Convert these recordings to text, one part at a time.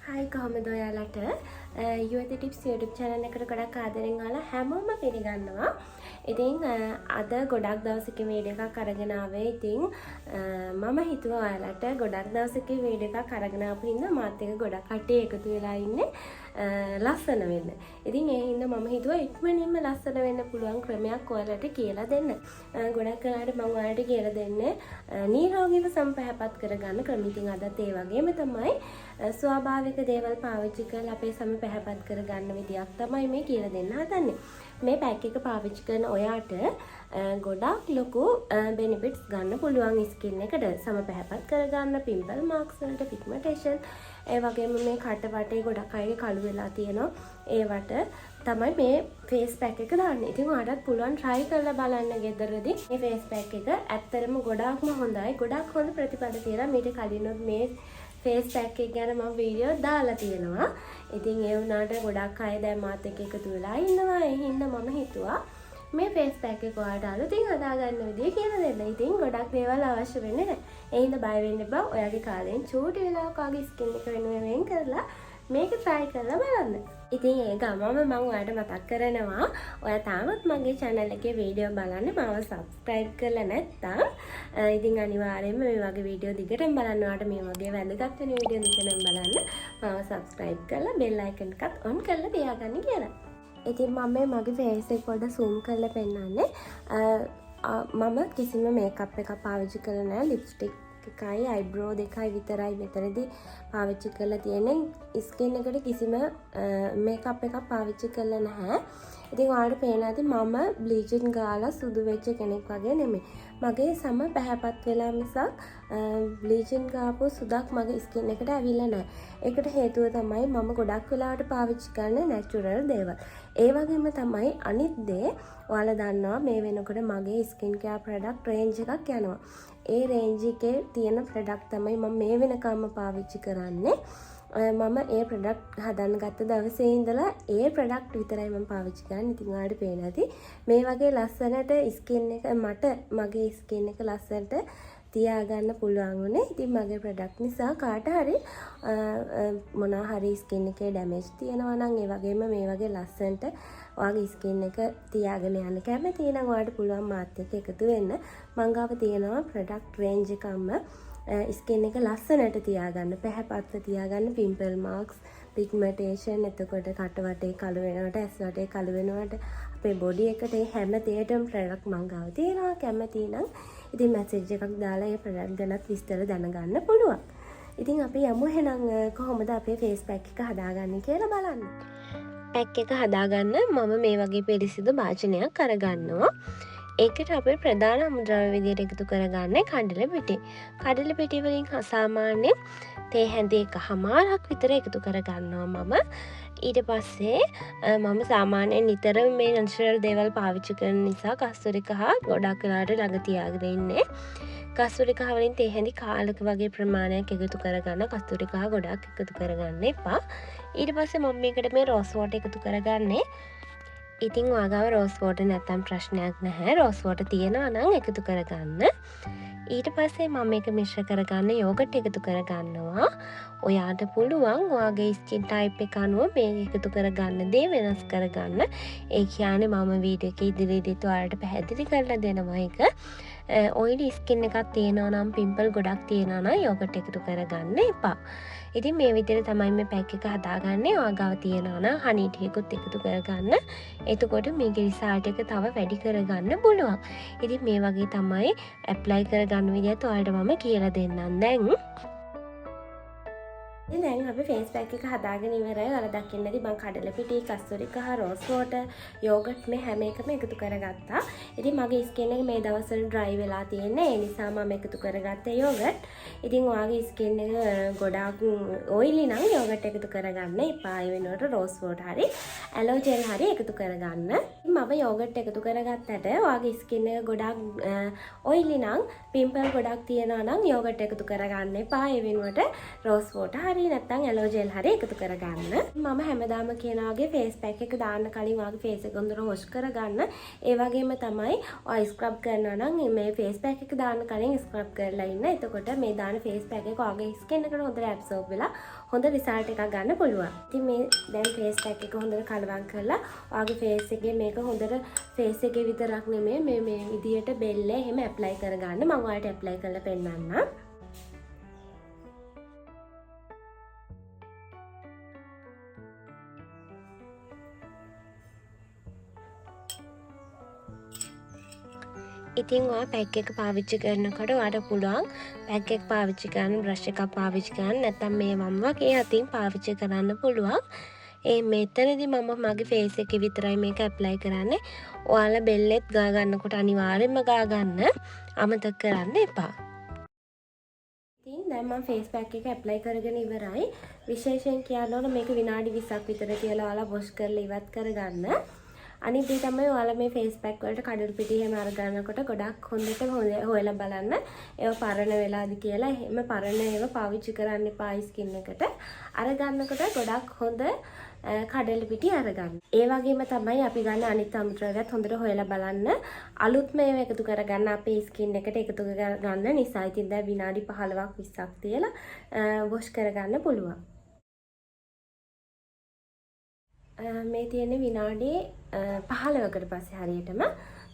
Hi කොහොමද ඔයාලට යුවති tips YouTube channel එකට ගොඩක් ආදරෙන් ඔයාලා හැමෝම පිළිගන්නවා. ඉතින් අද ගොඩක් දවසක වීඩියෝ එකක් අරගෙන ආවේ. ඉතින් මම හිතුවා ඔයාලට ගොඩක් දවසක වීඩියෝ එකක් අරගෙන ආපු හින්දා මාත් එක්ක ගොඩක් කට්ටිය එකතු වෙලා ඉන්නේ ලස්සන වෙන්න. ඉතින් ඒ හින්දා මම හිතුවා ඉක්මනින්ම ලස්සන වෙන්න පුළුවන් ක්‍රමයක් ඔයාලට කියලා දෙන්න. ගොඩක් වෙලාවට මම ඔයාලට කියලා දෙන්නේ නිරෝගීව සම්පැහැපත් කරගන්න ක්‍රම. ඉතින් අදත් ඒ වගේම තමයි ස්වාභාවික දේවල් පාවිච්චි කරලා අපේ සම පැහැපත් කරගන්න විදියක් තමයි මේ කියලා දෙන්න හදන්නේ. මේ පැක් එක පාවිච්චි කරන ඔයාට ගොඩක් ලොකු බෙනිෆිට්ස් ගන්න පුළුවන් ස්කින් එකට. සම පැහැපත් කරගන්න, පිම්පල් මාක්ස් වලට, පිග්මන්ටේෂන්, ඒ වගේම මේ කට වටේ ගොඩක් අයගේ කළු වෙලා තියෙනවා. ඒවට තමයි මේ ෆේස් පැක් එක දාන්නේ. ඉතින් ඔයාලට පුළුවන් try කරලා බලන්න ගෙදරදී. මේ ෆේස් පැක් එක ඇත්තටම ගොඩාක්ම හොඳයි. ගොඩක් හොඳ ප්‍රතිඵල තියෙනවා. මීට කලිනුත් මේ ෆේස් පැක් එක ගැන මම වීඩියෝ දාලා තියෙනවා. ඉතින් ඒ වුණාට ගොඩක් අය දැන් මාත් එක්ක එකතු වෙලා ඉන්නවා. ඒ හින්දා මම හිතුවා මේ ෆේස් පැක් එක ඔයාලට අලුතින් හදාගන්න විදිය කියලා දෙන්න. ඉතින් ගොඩක් දේවල් අවශ්‍ය වෙන්නේ නැහැ. ඒ හින්දා බය වෙන්න එපා. ඔයාගේ කාලෙන් චූටි වෙලාවක ඔයාගේ ස්කින් එක වෙනුවෙන් කරලා මේක try කරලා බලන්න. ඉතින් ඒ ගමම මම ඔයාලට මතක් කරනවා ඔයා තාමත් මගේ channel එකේ වීඩියෝ බලන්න මාව subscribe කරලා නැත්නම් ඉතින් අනිවාර්යයෙන්ම මේ වගේ වීඩියෝ දිගටම බලන්න. ඔයාලට මේ වගේ වැදගත් වෙන වීඩියෝ දිගටම බලන්න මාව subscribe කරලා bell icon එකත් on කරලා තියාගන්න කියලා. ඉතින් මම මගේ face එක පොඩ්ඩක් zoom කරලා පෙන්නන්නේ. මම කිසිම මේකප් එකක් පාවිච්චි කරලා නැහැ. ලිප්ස්ටික් එකයි අයිබ්‍රෝ දෙකයි විතරයි මෙතනදී පාවිච්චි කරලා තියෙන්නේ. ස්කින් එකට කිසිම මේකප් එකක් පාවිච්චි කරලා නැහැ. ඉතින් ඔයාලට පේන ඇති මම බ්ලීචින් ගාලා සුදු වෙච්ච කෙනෙක් වගේ නෙමෙයි. මගේ සම පැහැපත් වෙලා මිසක් බ්ලීචින් ගාපු සුදක් මගේ ස්කින් එකට ඇවිල්ලා නැහැ. ඒකට හේතුව තමයි මම ගොඩක් වෙලාවට පාවිච්චි කරන නැචරල් දේවල්. ඒ වගේම තමයි අනිත් දේ ඔයාලා දන්නවා මේ වෙනකොට මගේ ස්කින් කෙයාර් ප්‍රොඩක්ට් රේන්ජ් එකක් යනවා. ඒ රේන්ජ් එකේ තියෙන ප්‍රොඩක්ට් තමයි මම මේ වෙනකම්ම පාවිච්චි කරන්නේ. මම ඒ ප්‍රොඩක්ට් හදන්න ගත්ත දවසේ ඉඳලා ඒ ප්‍රොඩක්ට් විතරයි මම පාවිච්චි කරන්නේ. ඉතින් ඔයාලට පේන ඇති මේ වගේ ලස්සනට ස්කින් එක මට මගේ ස්කින් එක ලස්සනට තියාගන්න පුළුවන් උනේ. ඉතින් මගේ ප්‍රොඩක්ට් නිසා කාට හරි මොනවා හරි ස්කින් එකේ ඩැමේජ් තියෙනවා නම් ඒ වගේම මේ වගේ ලස්සනට ඔයාගේ ස්කින් එක තියාගෙන යන්න කැමති නම් ඔයාලට පුළුවන් මාත් එක්ක එකතු වෙන්න. මං ගාව තියෙනවා ප්‍රොඩක්ට් රේන්ජ් එකම ස්කින් එක ලස්සනට තියාගන්න, පැහැපත්ව තියාගන්න, පිම්පල් මාක්ස්, පිග්මන්ටේෂන්, එතකොට කට වටේ කළු වෙනවට, ඇස් වටේ කළු වෙනවට, අපේ බොඩි එකට හැම දෙයකටම ප්‍රොඩක්ට් මං ගාව තියෙනවා. කැමති නම් ඉතින් මැසේජ් එකක් දාලා ඒ ප්‍රොඩක්ට් ගැනත් විස්තර දැනගන්න පුළුවන්. ඉතින් අපි යමු එහෙනම් කොහොමද අපේ ෆේස් පැක් එක හදාගන්නේ කියලා බලන්න. පැක් එක හදාගන්න මම මේ වගේ පිරිසිදු භාජනයක් අරගන්නවා. ඒකට අපි ප්‍රධාන අමුද්‍රව්‍ය විදියට එකතු කරගන්නේ කඩල පිටි. කඩල පිටි වලින් සාමාන්‍යයෙන් තේ හැඳි එකමාරක් විතර එකතු කරගන්නවා මම. ඊට පස්සේ මම සාමාන්‍යයෙන් නිතරම මේ නැචරල් දේවල් පාවිච්චි කරන නිසා කස්තුරි කහ ගොඩක් වෙලාවට ළඟ තියාගෙන ඉන්නේ. කස්තුරි කහ වලින් තේ හැඳි කාලක වගේ ප්‍රමාණයක් එකතු කරගන්න. කස්තුරි කහ ගොඩක් එකතු කරගන්න එපා. ඊට පස්සේ මම මේකට මේ රෝස් වෝටර් එකතු කරගන්නේ. ඉතින් ඔයාගාව රෝස් වෝටර් නැත්තම් ප්‍රශ්නයක් නැහැ. රෝස් වෝටර් තියෙනවා නම් එකතු කරගන්න. ඊට පස්සේ මම මේක මිශ්‍ර කරගන්න යෝගට් එකතු කරගන්නවා. ඔයාට පුළුවන් ඔයාගේ ස්කින් ටයිප් එක අනුව මේ එකතු කරගන්න දේ වෙනස් කරගන්න. ඒ කියන්නේ මම වීඩියෝ එකේ ඉදිරියේදීත් ඔයාලට පැහැදිලි කරලා දෙනවා ඒක. ඔයිලි ස්කින් එකක් තියෙනවා නම්, පිම්පල් ගොඩක් තියෙනවා නම් යෝගට් එකතු කරගන්න එපා. ඉතින් මේ විදිහට තමයි මේ පැක් එක හදාගන්නේ. ඔයාගාව තියෙනවා නම් හනි ටිකකුත් එකතු කරගන්න. එතකොට මේකේ රිසල්ට් එක තව වැඩි කරගන්න පුළුවන්. ඉතින් මේ වගේ තමයි ඇප්ලයි කරගන්න විදිහත් ඔයාලට මම කියලා දෙන්නම් දැන්. දැන් අපි ෆේස් පැක් එක හදාගෙන ඉවරයි. ඔයාලා දකින්න ඇති මම කඩල පිටි, කස්තුරි කහ, රෝස් වෝටර්, යෝගට් මේ හැම එකම එකතු කරගත්තා. ඉතින් මගේ ස්කින් එක මේ දවස්වල ඩ්‍රයි වෙලා තියෙන්නේ. ඒ නිසා මම එකතු කරගත්තේ යෝගට්. ඉතින් ඔයාගේ ස්කින් එක ගොඩාක් ඔයිලි නම් යෝගට් එකතු කරගන්න එපා. ඒ වෙනුවට රෝස් වෝටර් හරි ඇලෝ ජෙල් හරි එකතු කරගන්න. මම යෝගට් එකතු කරගත්තට ඔයාගේ ස්කින් එක ගොඩාක් ඔයිලි නම්, පිම්පල් ගොඩක් තියෙනවා නම් යෝගට් එකතු කරගන්න එපා. ඒ වෙනුවට රෝස් වෝටර් හරි නැත්නම් ඇලෝ ජෙල් හරි එකතු කරගන්න. මම හැමදාම කියන වගේ ෆේස් පැක් එක දාන්න කලින් ඔයාගේ ෆේස් එක හොඳට වොෂ් කරගන්න. ඒ වගේම තමයි ඔය ස්ක්‍රබ් කරනවා නම් මේ ෆේස් පැක් එක දාන්න කලින් ස්ක්‍රබ් කරලා ඉන්න. එතකොට මේ දාන ෆේස් පැක් එක ඔයාගේ ස්කින් එකට හොඳට ඇබ්සෝබ් වෙලා හොඳ රිසල්ට් එකක් ගන්න පුළුවන්. ඉතින් මේ දැන් ෆේස් පැක් එක හොඳට කලවම් කරලා ඔයාගේ ෆේස් එකේ මේක හොඳට ෆේස් එකේ විතරක් නෙමෙයි මේ විදියට බෙල්ලේ එහෙම ඇප්ලයි කරගන්න. මම ඔයාලට ඇප්ලයි කරලා පෙන්නන්නම්. ඉතින් ඔයා පැක් එක පාවිච්චි කරනකොට ඔයාට පුළුවන් පැක් එක පාවිච්චි කරන්න බ්‍රෂ් එකක් පාවිච්චි කරන්න නැත්නම් මේ වම් වගේ අතින් පාවිච්චි කරන්න පුළුවන්. ඒ මෙතනදී මම මගේ ෆේස් එකේ විතරයි මේක ඇප්ලයි කරන්නේ. ඔයාලා බෙල්ලෙත් ගා ගන්නකොට අනිවාර්යෙන්ම ගා ගන්න අමතක කරන්න එපා. ඉතින් දැන් මම ෆේස් පැක් එක ඇප්ලයි කරගෙන ඉවරයි. විශේෂයෙන් කියන්න ඕන මේක විනාඩි 20ක් විතර තියලා ඔයාලා වොෂ් කරලා ඉවත් කරගන්න. අනිත් දේ තමයි ඔයාලා මේ ෆේස් පැක් වලට කඩළු පිටි එහෙම අරගන්නකොට ගොඩක් හොඳට හොයලා බලන්න ඒවා පරණ වෙලාද කියලා. එහෙම පරණ ඒවා පාවිච්චි කරන්න එපා ස්කින් එකට. අරගන්නකොට ගොඩක් හොඳ කඩළු පිටි අරගන්න. ඒ වගේම තමයි අපි ගන්න අනිත් අමුද්‍රව්‍යත් හොඳට හොයලා බලන්න. අලුත්ම ඒවා එකතු කරගන්න අපේ ස්කින් එකට එකතු කරගන්න නිසා. ඉතින් දැන් විනාඩි 15ක් 20ක් තියලා වොෂ් කරගන්න පුළුවන්. මේ තියෙන්නේ විනාඩි 15කට පස්සේ හරියටම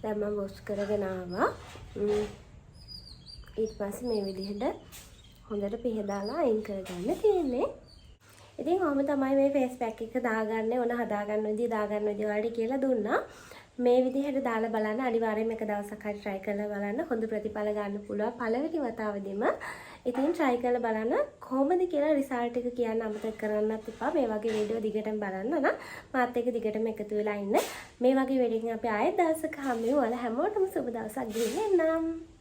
දැන් මම වොෂ් කරගෙන ආවා. ඊට පස්සේ මේ විදිහට හොඳට පිහදාලා අයින් කරගන්න තියෙන්නේ. ඉතින් කොහොම තමයි මේ ෆේස් පැක් එක දාගන්නේ ඕන හදාගන්න විදිය දාගන්න විදිය වලට කියලා දුන්නා. මේ විදිහට දාලා බලන්න අනිවාර්යයෙන්ම එක දවසක් හරි try කරලා බලන්න හොඳ ප්‍රතිඵල ගන්න පුළුවන් පළවෙනි වතාවෙදිම. ඉතින් try කරලා බලන්න කොහොමද කියලා රිසල්ට් එක කියන්න අමතක කරන්නත් එපා. මේ වගේ වීඩියෝ දිගටම බලන්න නම් මාත් එක්ක දිගටම එකතු වෙලා ඉන්න. මේ වගේ වීඩියෝ එකකින් අපි ආයෙත් දවසක හම්බෙමු. ඔයාලා හැමෝටම සුබ දවසක් ගෙනියන්නම්.